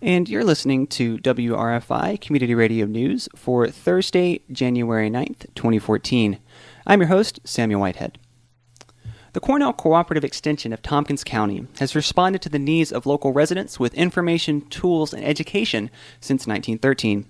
And you're listening to WRFI Community Radio News for Thursday, January 9th, 2014. I'm your host, Samuel Whitehead. The Cornell Cooperative Extension of Tompkins County has responded to the needs of local residents with information, tools, and education since 1913.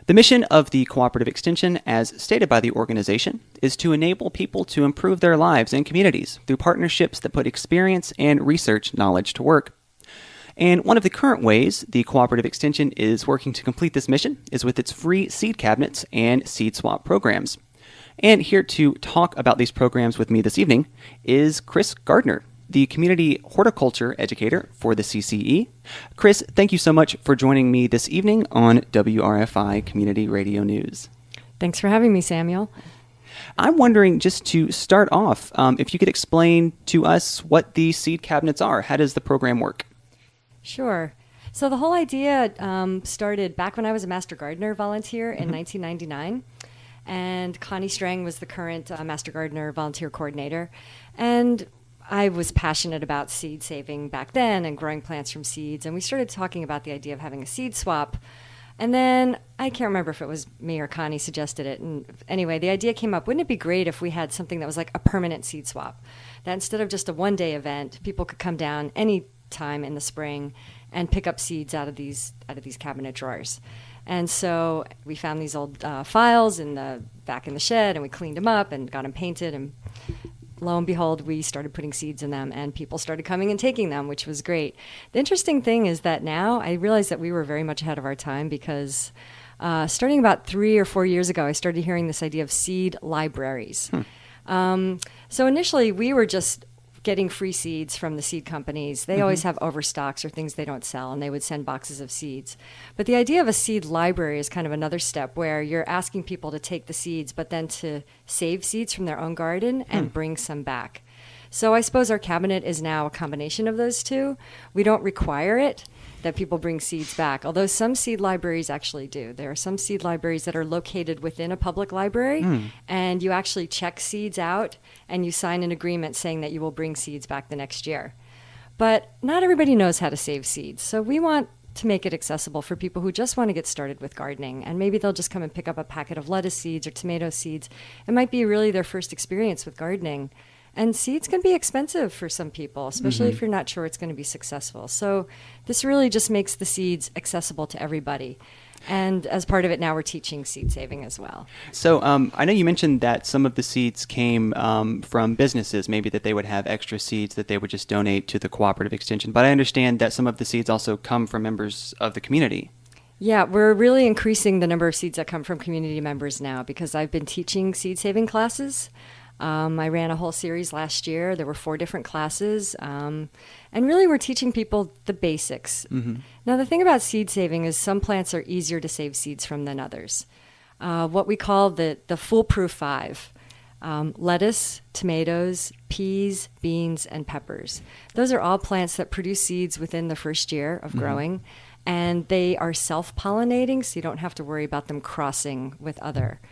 The mission of the Cooperative Extension, as stated by the organization, is to enable people to improve their lives and communities through partnerships that put experience and research knowledge to work. And one of the current ways the Cooperative Extension is working to complete this mission is with its free seed cabinets and seed swap programs. And here to talk about these programs with me this evening is Chrys Gardner, the Community Horticulture Educator for the CCE. Chrys, thank you so much for joining me this evening on WRFI Community Radio News. Thanks for having me, Samuel. I'm wondering, just to start off, if you could explain to us what these seed cabinets are. How does the program work? Sure. So the whole idea started back when I was a Master Gardener volunteer in 1999. And Connie Strang was the current Master Gardener volunteer coordinator. And I was passionate about seed saving back then and growing plants from seeds. And we started talking about the idea of having a seed swap. And then I can't remember if it was me or Connie suggested it. And anyway, the idea came up, wouldn't it be great if we had something that was like a permanent seed swap? That instead of just a one-day event, people could come down any time in the spring and pick up seeds out of these cabinet drawers. And so we found these old files back in the shed, and we cleaned them up and got them painted, and lo and behold, we started putting seeds in them, and people started coming and taking them, which was great. The interesting thing is that now I realize that we were very much ahead of our time, because starting about 3 or 4 years ago, I started hearing this idea of seed libraries. So initially, we were just getting free seeds from the seed companies. They always have overstocks or things they don't sell, and they would send boxes of seeds. But the idea of a seed library is kind of another step, where you're asking people to take the seeds, but then to save seeds from their own garden and bring some back. So I suppose our cabinet is now a combination of those two. We don't require it that people bring seeds back, although some seed libraries actually do. There are some seed libraries that are located within a public library, and you actually check seeds out, and you sign an agreement saying that you will bring seeds back the next year. But not everybody knows how to save seeds, so we want to make it accessible for people who just want to get started with gardening, and maybe they'll just come and pick up a packet of lettuce seeds or tomato seeds. It might be really their first experience with gardening. And seeds can be expensive for some people, especially if you're not sure it's going to be successful. So this really just makes the seeds accessible to everybody. And as part of it, now we're teaching seed saving as well. So I know you mentioned that some of the seeds came from businesses, maybe that they would have extra seeds that they would just donate to the Cooperative Extension. But I understand that some of the seeds also come from members of the community. Yeah, we're really increasing the number of seeds that come from community members now, because I've been teaching seed saving classes. I ran a whole series last year. There were 4 different classes. And really, we're teaching people the basics. Now, the thing about seed saving is some plants are easier to save seeds from than others. What we call the foolproof 5. Lettuce, tomatoes, peas, beans, and peppers. Those are all plants that produce seeds within the first year of growing. And they are self-pollinating, so you don't have to worry about them crossing with other.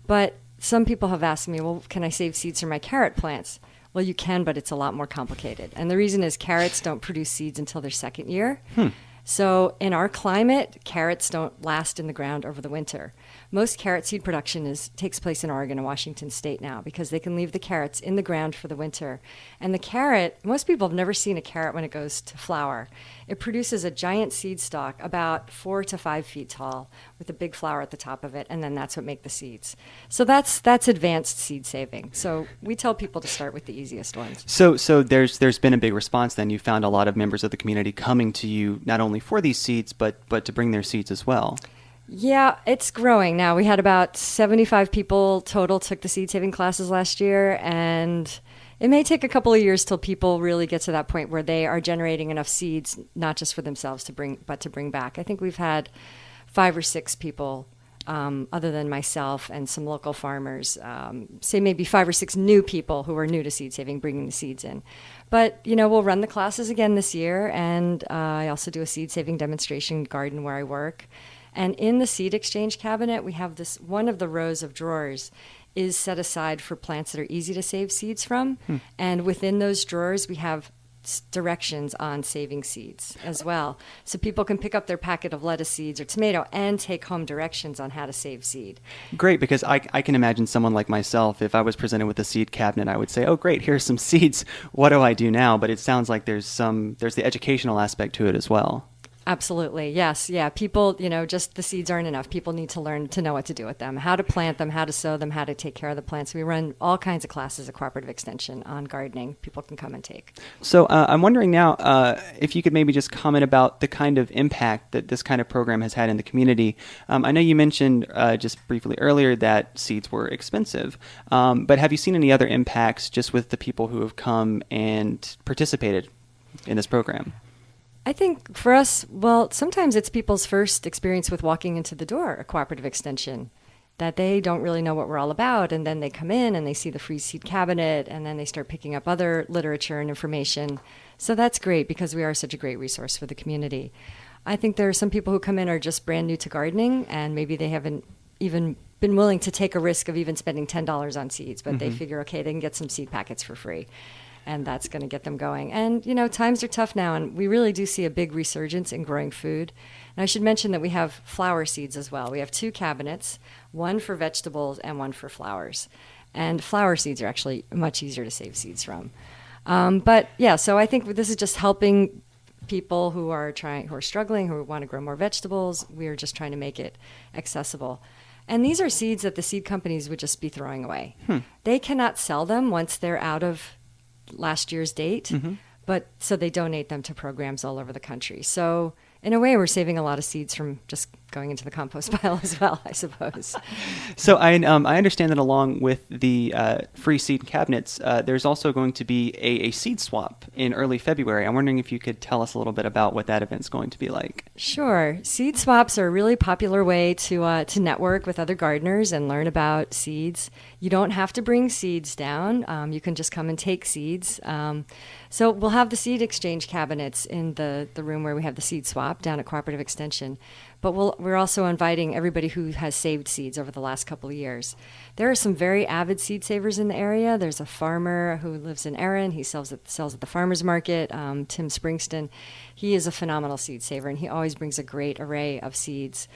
But some people have asked me, well, can I save seeds from my carrot plants? Well, you can, but it's a lot more complicated. And the reason is carrots don't produce seeds until their second year. So in our climate, carrots don't last in the ground over the winter. Most carrot seed production takes place in Oregon and Washington State now, because they can leave the carrots in the ground for the winter. And the carrot, most people have never seen a carrot when it goes to flower. It produces a giant seed stalk about 4 to 5 feet tall with a big flower at the top of it, and then that's what makes the seeds. So that's advanced seed saving. So we tell people to start with the easiest ones. So there's been a big response then. You found a lot of members of the community coming to you not only for these seeds, but to bring their seeds as well. Yeah, it's growing now. We had about 75 people total took the seed saving classes last year, and it may take a couple of years till people really get to that point where they are generating enough seeds, not just for themselves to bring back. I think we've had 5 or 6 people, other than myself and some local farmers, say maybe 5 or 6 new people who are new to seed saving, bringing the seeds in. But, we'll run the classes again this year, and I also do a seed saving demonstration garden where I work. And in the seed exchange cabinet, we have this, one of the rows of drawers is set aside for plants that are easy to save seeds from. And within those drawers, we have directions on saving seeds as well. So people can pick up their packet of lettuce seeds or tomato and take home directions on how to save seed. Great, because I can imagine someone like myself, if I was presented with a seed cabinet, I would say, oh, great, here's some seeds. What do I do now? But it sounds like there's the educational aspect to it as well. Absolutely. Yes. Yeah. People, just the seeds aren't enough. People need to learn to know what to do with them, how to plant them, how to sow them, how to take care of the plants. We run all kinds of classes at Cooperative Extension on gardening. People can come and take. So I'm wondering now if you could maybe just comment about the kind of impact that this kind of program has had in the community. I know you mentioned just briefly earlier that seeds were expensive, but have you seen any other impacts just with the people who have come and participated in this program? I think for us, well, sometimes it's people's first experience with walking into the door at Cooperative Extension, that they don't really know what we're all about, and then they come in and they see the free seed cabinet, and then they start picking up other literature and information. So that's great because we are such a great resource for the community. I think there are some people who come in are just brand new to gardening, and maybe they haven't even been willing to take a risk of even spending $10 on seeds, but they figure, okay, they can get some seed packets for free. And that's going to get them going. And, times are tough now, and we really do see a big resurgence in growing food. And I should mention that we have flower seeds as well. We have 2 cabinets, one for vegetables and one for flowers. And flower seeds are actually much easier to save seeds from. But yeah, so I think this is just helping people who are struggling, who want to grow more vegetables. We are just trying to make it accessible. And these are seeds that the seed companies would just be throwing away. They cannot sell them once they're out of last year's date, but so they donate them to programs all over the country. So in a way, we're saving a lot of seeds from just going into the compost pile as well, I suppose. So I understand that along with the free seed cabinets, there's also going to be a seed swap in early February. I'm wondering if you could tell us a little bit about what that event's going to be like. Sure. Seed swaps are a really popular way to network with other gardeners and learn about seeds. You don't have to bring seeds down. You can just come and take seeds. So we'll have the seed exchange cabinets in the room where we have the seed swap down at Cooperative Extension. But we're also inviting everybody who has saved seeds over the last couple of years. There are some very avid seed savers in the area. There's a farmer who lives in Erin. He sells at the farmer's market, Tim Springston. He is a phenomenal seed saver, and he always brings a great array of seeds.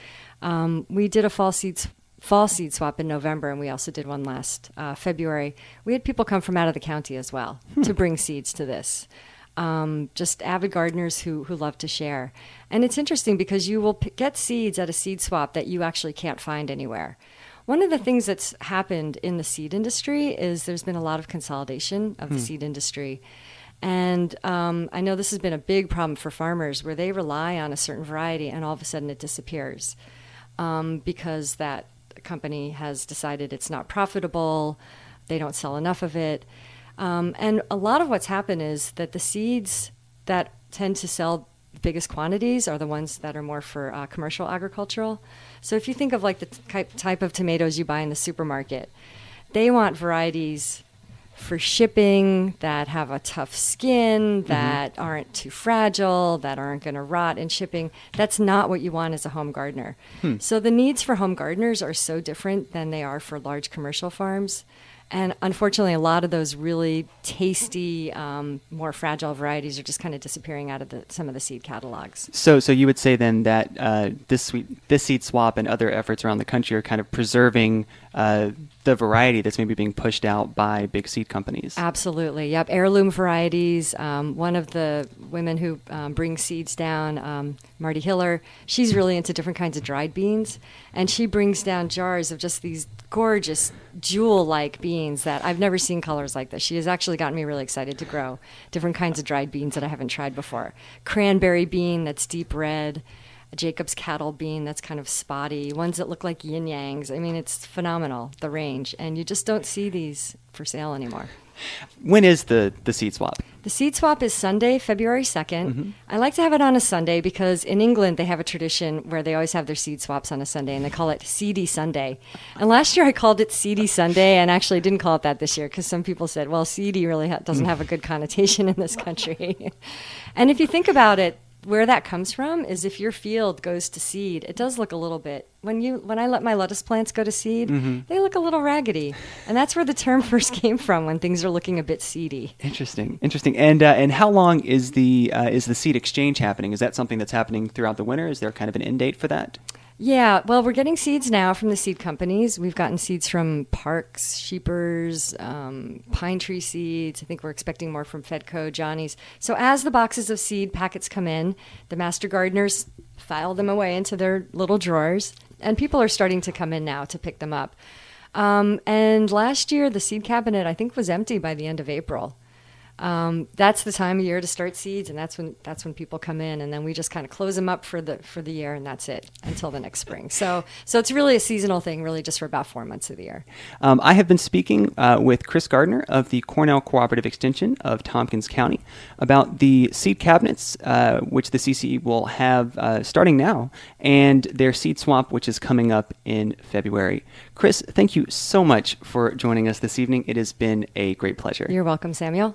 We did a fall seed swap in November, and we also did one last February. We had people come from out of the county as well to bring seeds to this. Just avid gardeners who love to share. And it's interesting because you will get seeds at a seed swap that you actually can't find anywhere. One of the things that's happened in the seed industry is there's been a lot of consolidation of the seed industry. And I know this has been a big problem for farmers where they rely on a certain variety and all of a sudden it disappears because that company has decided it's not profitable, they don't sell enough of it. And a lot of what's happened is that the seeds that tend to sell the biggest quantities are the ones that are more for commercial agricultural. So if you think of like the type of tomatoes you buy in the supermarket, they want varieties for shipping that have a tough skin, that aren't too fragile, that aren't going to rot in shipping. That's not what you want as a home gardener. So the needs for home gardeners are so different than they are for large commercial farms. And unfortunately, a lot of those really tasty, more fragile varieties are just kind of disappearing out of some of the seed catalogs. So you would say then that this seed swap and other efforts around the country are kind of preserving the variety that's maybe being pushed out by big seed companies. Absolutely. Yep. Heirloom varieties. One of the women who brings seeds down, Marty Hiller, she's really into different kinds of dried beans. And she brings down jars of just these gorgeous jewel-like beans that I've never seen colors like this. She has actually gotten me really excited to grow different kinds of dried beans that I haven't tried before. Cranberry bean that's deep red, a Jacob's cattle bean that's kind of spotty, ones that look like yin-yangs. I mean, it's phenomenal, the range. And you just don't see these for sale anymore. When is the seed swap? The seed swap is Sunday, February 2nd. I like to have it on a Sunday because in England they have a tradition where they always have their seed swaps on a Sunday, and they call it Seedy Sunday. And last year I called it Seedy Sunday, and actually didn't call it that this year because some people said, well, seedy really doesn't have a good connotation in this country. And if you think about it, where that comes from is if your field goes to seed, it does look a little bit. When I let my lettuce plants go to seed, they look a little raggedy, and that's where the term first came from. When things are looking a bit seedy. Interesting. And how long is the seed exchange happening? Is that something that's happening throughout the winter? Is there kind of an end date for that? Yeah, well, we're getting seeds now from the seed companies. We've gotten seeds from Parks, Sheepers, Pine Tree Seeds. I think we're expecting more from Fedco, Johnny's. So as the boxes of seed packets come in, the master gardeners file them away into their little drawers, and people are starting to come in now to pick them up. And last year, the seed cabinet, I think, was empty by the end of April. That's the time of year to start seeds, and that's when people come in, and then we just kind of close them up for the year, and that's it until the next spring. So it's really a seasonal thing, really just for about 4 months of the year. I have been speaking with Chrys Gardner of the Cornell Cooperative Extension of Tompkins County about the seed cabinets, which the CCE will have starting now, and their seed swap, which is coming up in February. Chrys, thank you so much for joining us this evening. It has been a great pleasure. You're welcome, Samuel.